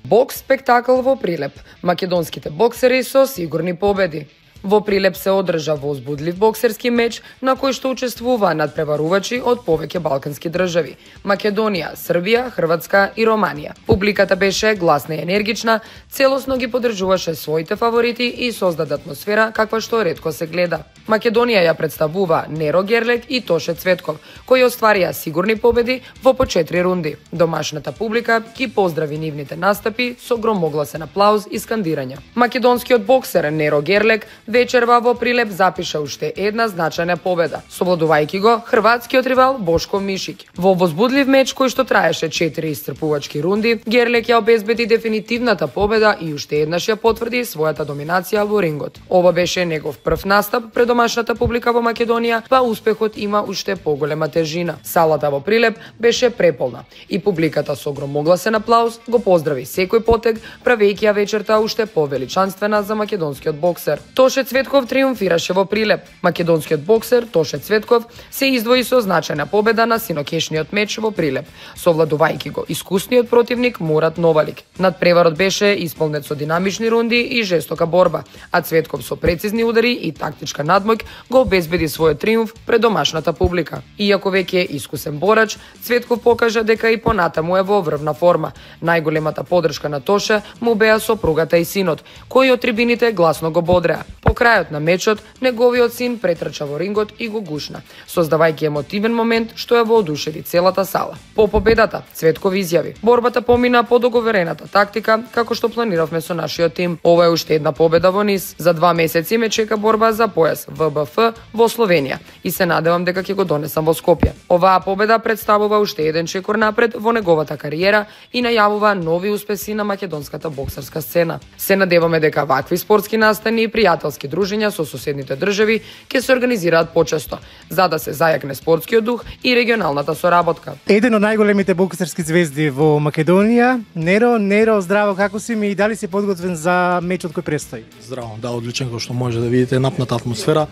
Бокс спектакл во Прилеп. Македонските боксери со сигурни победи. Во Прилеп се одржа возбудлив боксерски меч на кој што учествуваа надпреварувачи од повеќе балкански држави – Македонија, Србија, Хрватска и Романија. Публиката беше гласна и енергична, целосно ги поддржуваше своите фаворити и создаде атмосфера каква што ретко се гледа. Македонија ја представува Неро Герлек и Тоше Цветков, кои остварија сигурни победи во по 4 рунди. Домашната публика ги поздрави нивните настапи со громогласен аплауз и скандирања. Македонскиот боксер Неро Герлек вечерва во Прилеп запиша уште една значајна победа, совладувајќи го хрватскиот ривал Бошко Мишиќ. Во возбудлив меч кој што траеше 4 исцрпувачки рунди, Герлек ја обезбеди дефинитивната победа и уште еднаш ја потврди својата доминација во рингот. Ова беше негов прв настап пред домашната публика во Македонија, па успехот има уште поголема тежина. Салата во Прилеп беше преполна и публиката со громогласен аплауз го поздрави секој потег, правејќи ја вечерта уште повеличанствена за македонскиот боксер. Тоше Цветков триумфираше во Прилеп. Македонскиот боксер Тоше Цветков се издвои со значајна победа на синокешниот меч во Прилеп, совладувајќи го искусниот противник Мурат Новалик. Надпреварот беше исполнет со динамични рунди и жестока борба, а Цветков со прецизни удари и тактичка надмоќ го обезбеди својот триумф пред домашната публика. Иако веќе е искусен борач, Цветков покажа дека и понатаму е во врвна форма. Најголемата поддршка на Тоше му беа сопругата и синот, кои од трибините гласно го бодреа. По крајот на мечот, неговиот син претрча во рингот и го гушна, создавајќи емотивен момент што ја воодушеви целата сала. По победата, Цветков изјави: "Борбата помина по договорената тактика, како што планиравме со нашиот тим. Ова е уште една победа во низ. За 2 месеци ме чека борба за појас ВБФ во Словенија и се надевам дека ќе го донесам во Скопје." Оваа победа представува уште еден чекор напред во неговата кариера и најавува нови успеси на македонската боксерска сцена. Се надеваме дека вакви спортски настани и пријателски дружења со соседните држави ќе се организираат почесто, за да се зајакне спортскиот дух и регионалната соработка. Еден од најголемите боксерски звезди во Македонија, Неро, здраво, како си ми и дали си подготвен за мечот кој престои? Здраво, да, одличен, како што може да видите, напната атмосфера,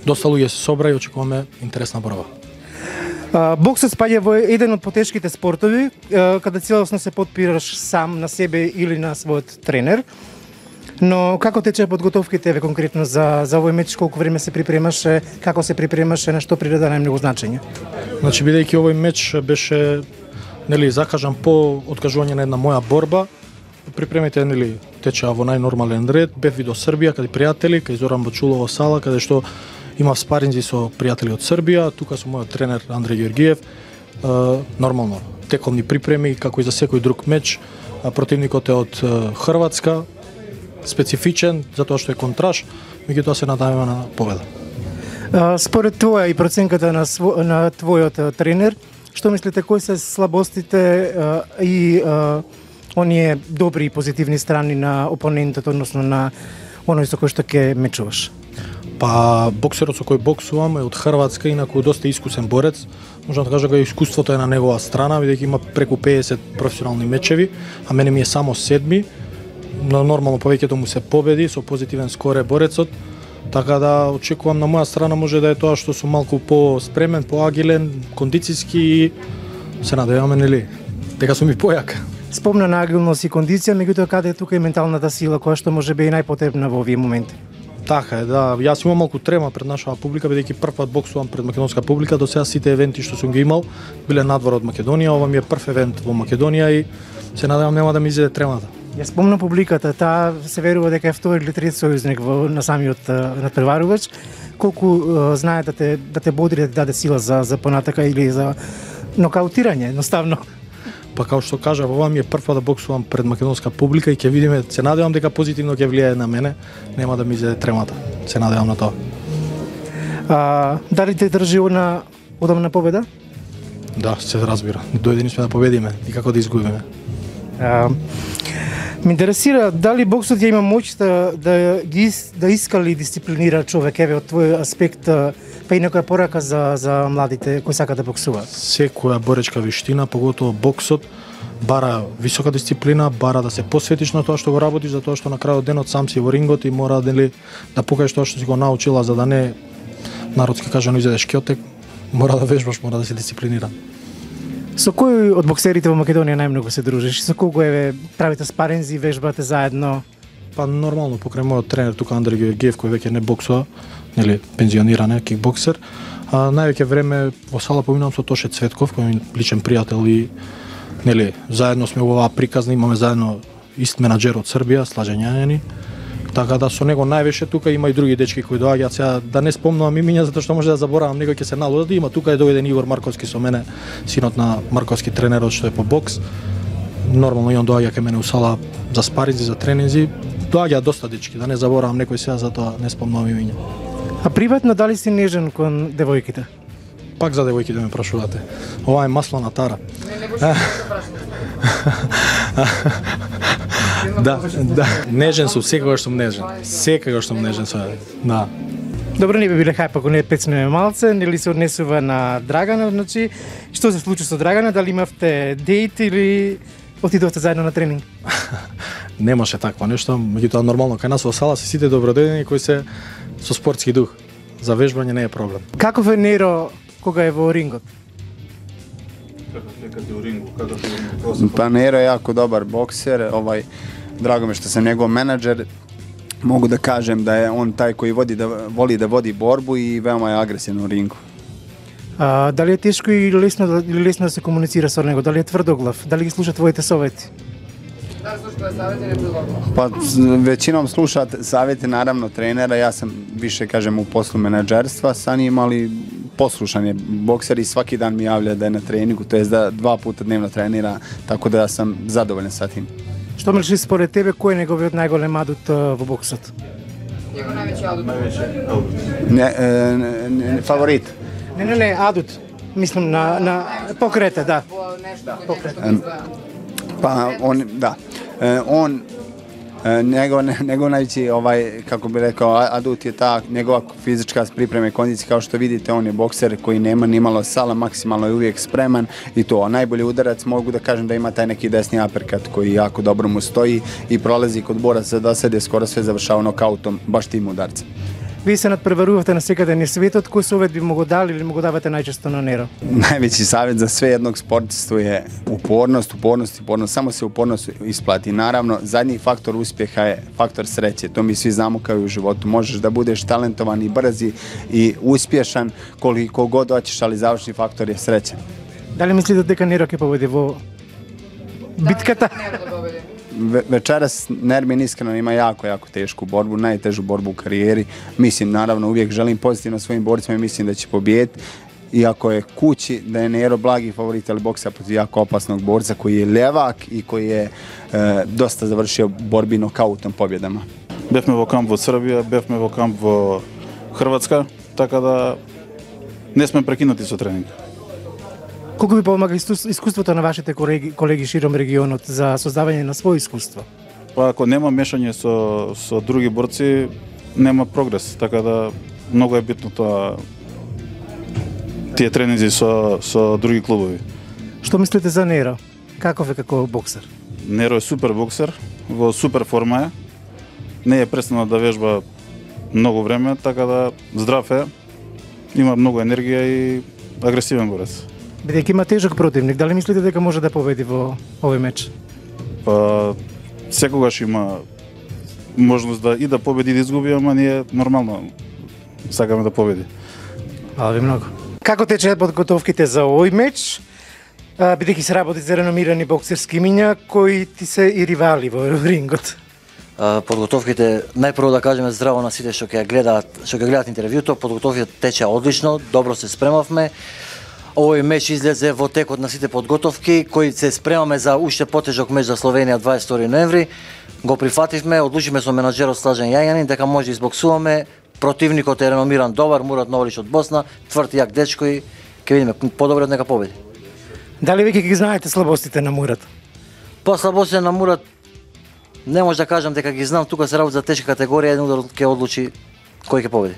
доста луѓе се собра и очекуваме интересна борба. Боксот спаѓа во еден од потешките спортови, каде целосно се подпираш сам на себе или на својот тренер. Но како тече подготовките еве конкретно за овој меч, колку време се припремаше, како се припремаше, на што придаде најмногу значење? Значи, бидејќи овој меч беше закажан по откажување на една моја борба, припремите течеа во најнормален ред, бев и до Србија, каде пријатели, кај Зоран Бачулова сала, каде што имав спаринзи со пријатели од Србија, тука со мојот тренер Андреј Ѓоргиев. Нормално, тековни припреми како и за секој друг меч. Противникот е од Хрватска, специфичен затоа што е контраш, меѓутоа се надеваме на победа. Според твоја и проценката на твојот тренер, што мислите кои се слабостите и оние добри и позитивни страни на опонентот, односно на оној со кој што ќе мечуваш? Па боксерот со кој боксувам е од Хрватска, инаку доста искусен борец. Можам да кажам дека искуството е на негова страна, бидејќи има преку 50 професионални мечеви, а мене ми е само 7. Нормално повеќето му се победи, со позитивен скор е борецот, така да очекувам на моја страна може да е тоа што сум малку по-спремен, поагилен, кондицијски и се надеваме дека сум и појак. Спомна на агилност и кондиција, меѓутоа каде е тука и менталната сила која што може би и најпотребна во овие моменти? Така е, да. Јас имам малку трема пред нашава публика, бидејќи прв пат боксувам пред македонска публика. До сега сите евенти што сум ги имал биле надвор од Македонија, ова ми е прв евент во Македонија и се надевам нема да ми изеде тремата. Ја спомна публиката, таа се верува дека е втори или трети сојузник на самиот надпреварувач. Колку знае да те бодри, да ти даде сила за понатака или за нокаутирање, едноставно? Па како што кажав, ова ми е прв пат да боксувам пред македонска публика и ќе видиме, се надевам дека позитивно ќе влијае на мене, нема да ми изеде тремата. Се надевам на тоа. Дали те држи на удобна победа? Да, се разбира. Дојдени сме да победиме и како да изгубиме. Ме интересира дали боксот ја има моќта да искали и дисциплинира човек, еве од твој аспект, па и некоја порака за младите кои сакаат да боксуваат. Секоја боречка виштина, поготово боксот, бара висока дисциплина, бара да се посветиш на тоа што го работиш, затоа што на крајот денот сам си во рингот и мора да покажеш тоа што си го научила, за да не народски кажано изедеш кјотек, мора да вежбаш, мора да си дисциплиниран. Со кој од боксерите во Македонија најмногу се дружиш? Со кого правите спарензи, вежбате заедно? Па нормално покрај мојот тренер тука Андре Георгиев кој веќе не боксува, нели пензиониран е кикбоксер. Највеќе време во сала поминам со Тоше Цветков кој е личен пријател и нели заедно сме во оваа приказна, имаме заедно ист менаџер од Србија, Слажен Јањани. Така да со него највеше тука има и други дечки кои доаѓаат, сега да не спомнувам имиња затоа што може да заборавам, некој ќе се налуди, има тука е дојден Игор Марковски со мене, синот на Марковски тренерот што е по бокс. Нормално и он доаѓа кај мене у сала за спаринзи, за тренинзи. Доаѓаат доста дечки, да не заборавам некој сега, затоа не спомнувам имиња. А приватно дали си нежен кон девојките? Пак за девојките ме прашувате. Ова е масло на тара. Да, нежен сум, секогаш сум нежен. Секогаш сум нежен со да. Добро, не би биле хајп ако не пецнеме малце, нели се однесува на Драгана, значи што се случи со Драгана, дали имавте дејт или отидовте заедно на тренинг? Немаше такво нешто, меѓутоа нормално кај нас во сала се сите добродојдени кои се со спортски дух. За вежбање не е проблем. Каков е Неро кога е во рингот? Па Неро е јако добар боксер, драго ми што сам негов менаџер. Могу да кажем да е он тај кој воли да води борбу и веома е агресивен у рингу. Дали е тешко или лесно да се комуницира со него? Дали е тврдоглав? Дали ги слуша твоите совети? Дали слуша твоите совети или тврдоглав? Па веćinom слуша савети наравно тренера, ја сам више кажем у послу менаџерства, са ним, али poslušan je bokser i svaki dan mi javlja da je na treningu, to jest da 2 puta dnevno trenira, tako da sam zadovoljan sa tim. Што мислиш според тебе, кој е неговиот најголем адут во боксот? Негов највеќи адут. Фаворит. Не, адут. Мислам на покрета, да. Pa on njegov najveći, kako bi rekao, adut je ta njegova fizička priprema i kondicija. Kao što vidite, on je bokser koji nema ni malo sala, maksimalno je uvijek spreman i to. A najbolji udarac mogu da kažem da ima taj neki desni aperkat koji jako dobro mu stoji i prolazi kod boraca do sada, skoro sve završava nokautom, baš tim udarcem. Вие се надпреварувате на секаде на светот, кој совет би му го дали или му го давате најчесто на Неро? Najveći savjet za sve jednog sportistu je upornost. Samo se upornost isplati. Naravno, zadnji faktor uspjeha je faktor sreće. To mi svi znamo kao i u životu. Možeš da budeš talentovan i brzi i uspješan koliko god hoćeš, ali završni faktor je sreća. Da li mislite дека Неро ќе победи во битката? Večeras Nermin iskreno ima jako tešku borbu, najtežu borbu u karijeri. Mislim, naravno, uvijek želim pozitivno svojim borcima i mislim da će pobijediti. Iako je kući, da je Nero blagi favorit, ali boksa protiv jako opasnog borca koji je ljevak i koji je dosta završio borbi nokautom pobjedama. Бевме во камп во Србија, бевме во камп во Хрватска, така да не сме прекинати со тренинг. Колку ви помага искуството на вашите колеги широм регионот за создавање на своје искуство? Па ако нема мешање со други борци, нема прогрес, така да многу е битно тоа тие тренинзи со други клубови. Што мислите за Неро? Каков е како боксер? Неро е супер боксер, во супер форма е. Не е престанал да вежба многу време, така да здрав е. Има многу енергија и агресивен борец. Бидејќи има тежок противник, дали мислите дека може да победи во овој меч? Па секогаш има можност да победи и да изгуби, ама ние нормално сакаме да победи. Фала ви многу. Како течеат подготовките за овој меч? Бидејќи се работи за реномирани боксерски имиња кои ти се и ривали во рингот. Подготовките, најпрво да кажеме здраво на сите што ќе гледаат интервјуто, подготовките тече одлично, добро се спремавме. Овој меч излезе во текот на сите подготовки, кои се спремаме за уште потежок меч за Словенија 22 ноември. Го прифативме, одлучиме со менаџерот Слажен Јањанин дека може да избоксуваме. Противникот е реномиран добар, Мурат Новолич од Босна, тврд јак дечко и ќе видиме подобро нека победи. Дали веќе ги знаете слабостите на Мурат? По слабостите на Мурат не може да кажам дека ги знам, тука се работи за тешка категорија, еден удар ќе одлучи кој ќе победи.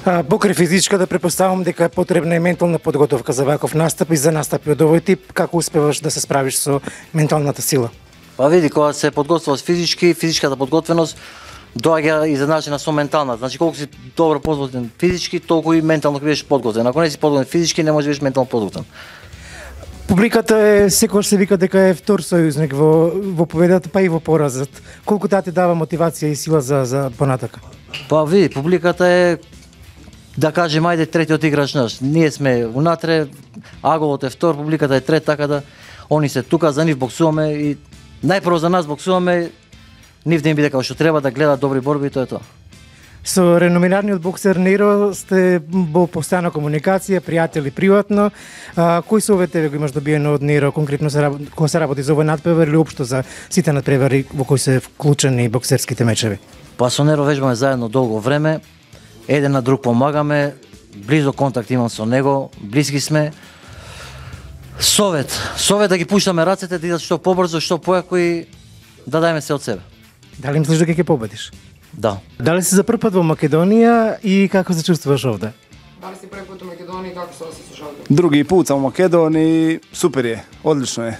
Покрај физичка да претпоставам дека е потребна и ментална подготовка за ваков настап и за настапи од овој тип, како успеваш да се справиш со менталната сила? Па види, кога се подготвуваш физички, физичката подготвеност доаѓа изедначена со менталната. Значи колку си добро подготвен физички, толку и ментално ќе бидеш подготвен. Ако не си подготвен физички, не можеш да бидеш ментално подготвен. Публиката е секогаш се вика дека е втор сојузник во победата, па и во поразот. Колку таа ти дава мотивација и сила за понатака? Па види, публиката е, да кажем, ајде третиот играч наш. Ние сме унатре, Аголот е втор, публиката е трет, така да они се тука, за нив боксуваме и најпрво за нас боксуваме, нив да им биде како што треба, да гледат добри борби и тоа е тоа. Со реномираниот боксер Неро сте во постојана комуникација, пријатели приватно. Кој совет го имаш добиено од Неро конкретно кога се работи за овој надпревар или општо за сите надпревари во кои се вклучени боксерските мечеви? Па со Неро вежбаме заедно долго време, еден на друг помагаме, близо контакт имам со него, блиски сме. Совет да ги пуштаме рацете, да идат што побрзо, што појако и да дајме се од себе. Дали мислиш дека ќе победиш? Да. Дали си за прв пат во Македонија и како се чувствуваш овде? Дали си први пат во Македонија и како се осеќаш овде? Други пут сам во Македонија, супер е, одлично е.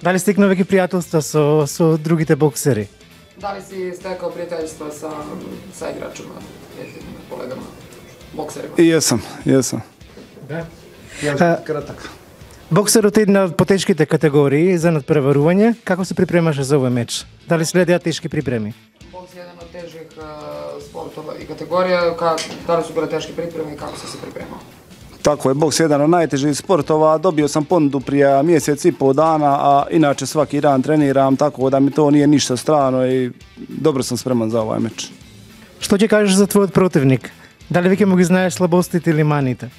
Дали стекна веќе пријателства со другите боксери? Дали си стекал пријателство со играчима, колегама, боксерима? И јесам. Да. Кратак. Боксерот е една од потешките категории за надпреварување. Како се припремаше за овој меч? Дали следеа тешки припреми? Бокс е еден од тежких спортова и категорија, дали су биле тешки припреми и како се припремал? Тако е, бокс е еден од најтежих спортова, добио сам понуду прија месец и пол дана, а иначе сваки дан тренирам, тако да ми то nije ништа страно и добро сам спреман за овај меч. Што ќе кажеш за твојот противник? Дали веќе му ги знаеш слабостите или маните?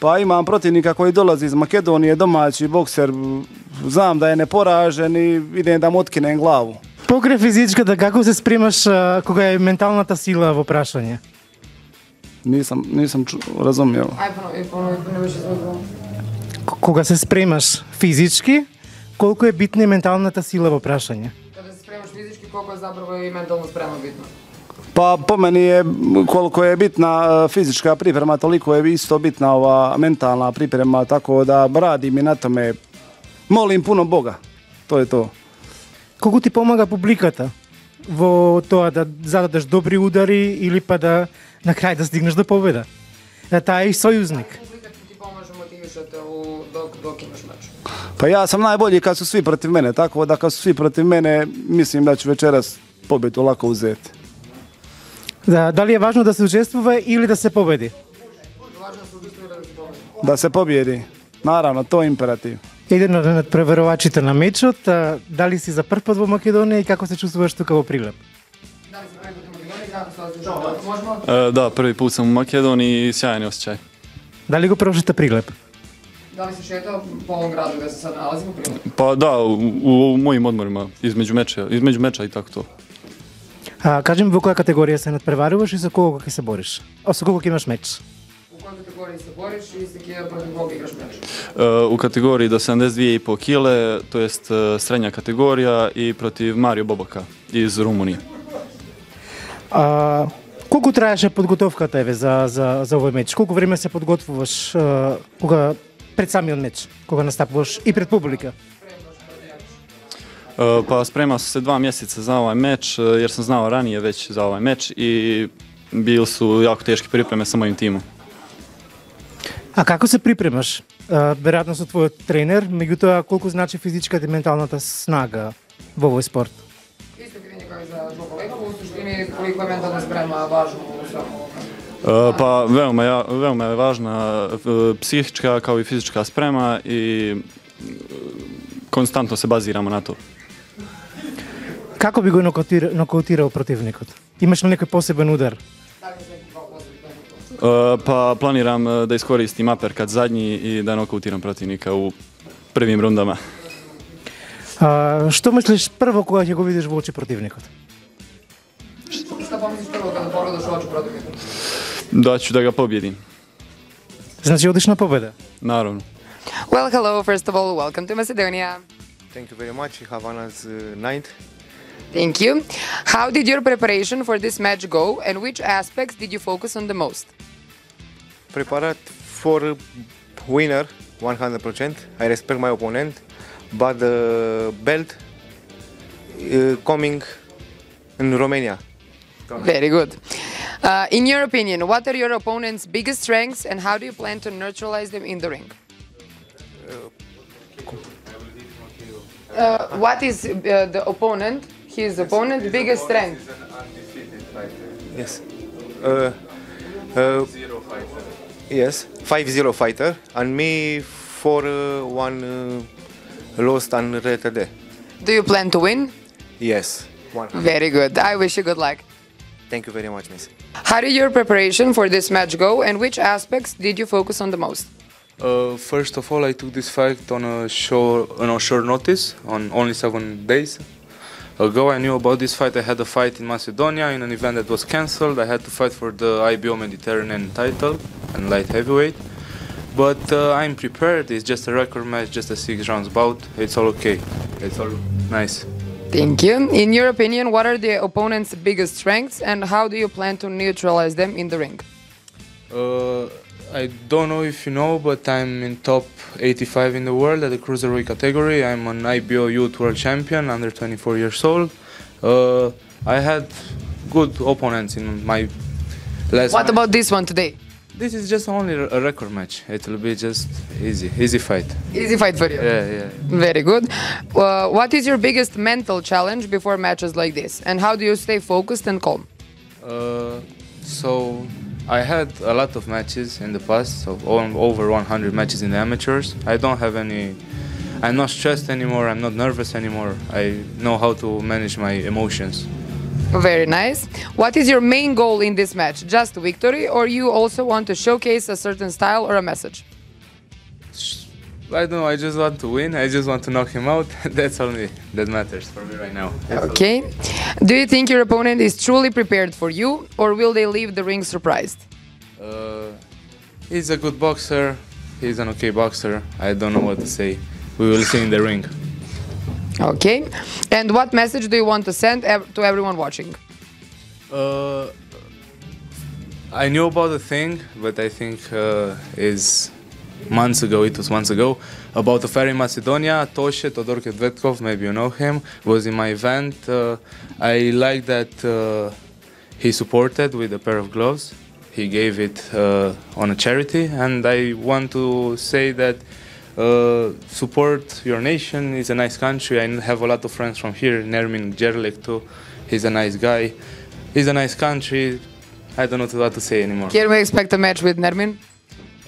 Па имам противника кој долази из Македонија, домаќи боксер, знам да е непоражен и идем да му откинем главу. Покрај физичката, како се спремаш кога е менталната сила во прашање? Нисам разумел. Не беше звукно. Кога се спремаш физички, колку е битна менталната сила во прашање? Кога се спремаш физички, колку е заправо и ментално спрема битно? Па по мене е колку е битна физичка припрема, толико е исто битна ова ментална припрема, тако да радим и на томе. Молим пуно Бога. Тоа е тоа. Колку ти помага публиката во тоа да зададеш добри удари или па да на крај да стигнеш до победа? Таа е и сојузник. Публиката ти помаже мотивишате док имаш меч. Па ја сам најбољи кад су сви против мене, тако да кад су сви против мене, мислим да ќе вечерас победу лако узет. Да, дали е важно да се учествува или да се победи? Важно се учествува да се победи. Да се победи. Наравно, тоа е императив. Еден од надпреварувачите на мечот, дали си за прв пат во Македонија и како се чувствуваш тука во Прилеп? Дали си први пат во Македонија и како се осеќаш? Можемо? Да, први пut sam u Makedoniji i sjajan je osjećaj. Дали го прошета Прилеп? Дали си шетao по овом граду gde se sad nalazimo? Pa da, u mojim odmorima, između meča i tako to. Кажи ми во која категорија се надпреваруваш и за кого ќе се бориш? Со кого ќе имаш меч? U kojoj kategoriji se boriš i sa kje protiv koga igraš meč? U kategoriji do 72,5 kile, to jest srednja kategorija i protiv Mario Bobaka iz Rumunije. Колку траеше подготовката еве за овој меч? Колку време се подготвуваш кога пред самиот меч, кога настапуваш и пред публика? Pa spremao sam se 2 mjeseca za ovaj meč jer sam znao ranije već za ovaj meč i bili su jako teške pripreme sa mojim timom. А како се припремаш? Веројатно со твојот тренер, меѓутоа колку значи физичката и менталната снага во овој спорт? Isto pitanje kao i za Žoko Lekova, u suštini koliko je mentalna sprema važna u svemu ovome? Pa veoma je važna psihička kao i fizička sprema i konstantno se baziramo na to. Како би го нокаутирал противникот? Имаш ли некој посебен удар? Da li je neki kao posebni tehnik? Pa planiram da iskoristim uppercut zadnji i da nokautiram protivnika u prvim rundama. Што мислиш прво кога ќе го видиш во очи противникот? Šta pomisliš prvo kada pogledaš u oči protivnika? Da ću da ga pobjedim, Значи одиш на победа. naravno. Well, hello, first of all, welcome to Macedonia. Thank you very much. Havana's ninth. Thank you. How did your preparation for this match go and which aspects did you focus on the most? Prepared for winner 100%. I respect my opponent, but the belt coming in Romania. Very good. In your opinion, what are your opponent's biggest strengths and how do you plan to neutralize them in the ring? Marco. What is the opponent, his opponent, biggest strength? Yes. Yes, 5-0 fighter, and me 4-1 lost unrated day. Do you plan to win? Yes. 100. Very good. I wish you good luck. Thank you very much, miss. How did your preparation for this match go, and which aspects did you focus on the most? First of all, I took this fight on a short notice, on only 7 days ago. I knew about this fight. I had a fight in Macedonia in an event that was cancelled. I had to fight for the IBO Mediterranean title and light heavyweight. But I'm prepared. It's just a record match, just a 6 rounds bout. It's all okay. It's all nice. Thank you. In your opinion, what are the opponent's biggest strengths, and how do you plan to neutralize them in the ring? I don't know if you know, but I'm in top 85 in the world at the cruiserweight category. I'm an IBO Youth World Champion, under 24 years old. I had good opponents in my last What match. about this one today? This is just only a record match. It will be just easy fight. Easy fight for you. Yeah. Very good. What is your biggest mental challenge before matches like this, and how do you stay focused and calm? So I had a lot of matches in the past, so over 100 matches in the amateurs. I don't have any. I'm not stressed anymore. I'm not nervous anymore. I know how to manage my emotions. Very nice. What is your main goal in this match? Just victory, or you also want to showcase a certain style or a message? I don't know. I just want to win. I just want to knock him out. That's only that matters for me right now. Okay. Do you think your opponent is truly prepared for you, or will they leave the ring surprised? He's a good boxer. He's an okay boxer. I don't know what to say. We will see in the ring. Okay. And what message do you want to send to everyone watching? I knew about the thing, but I think it was months ago, about the fair in Macedonia. Toshe Todor Kedvetkov, maybe you know him, was in my event. I like that he supported with a pair of gloves. He gave it on a charity, and I want to say that support your nation. It's a nice country. I have a lot of friends from here. Nermin Gerlek too. He's a nice guy. It's a nice country. I don't know what to say anymore. Can we expect a match with Nermin?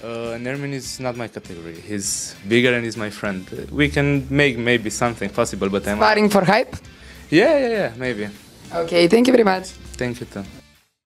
Nermin is not my category. He's bigger and he's my friend. We can make maybe something possible, but I'm... Sparring for hype? Yeah, maybe. Okay, thank you very much. Thank you too.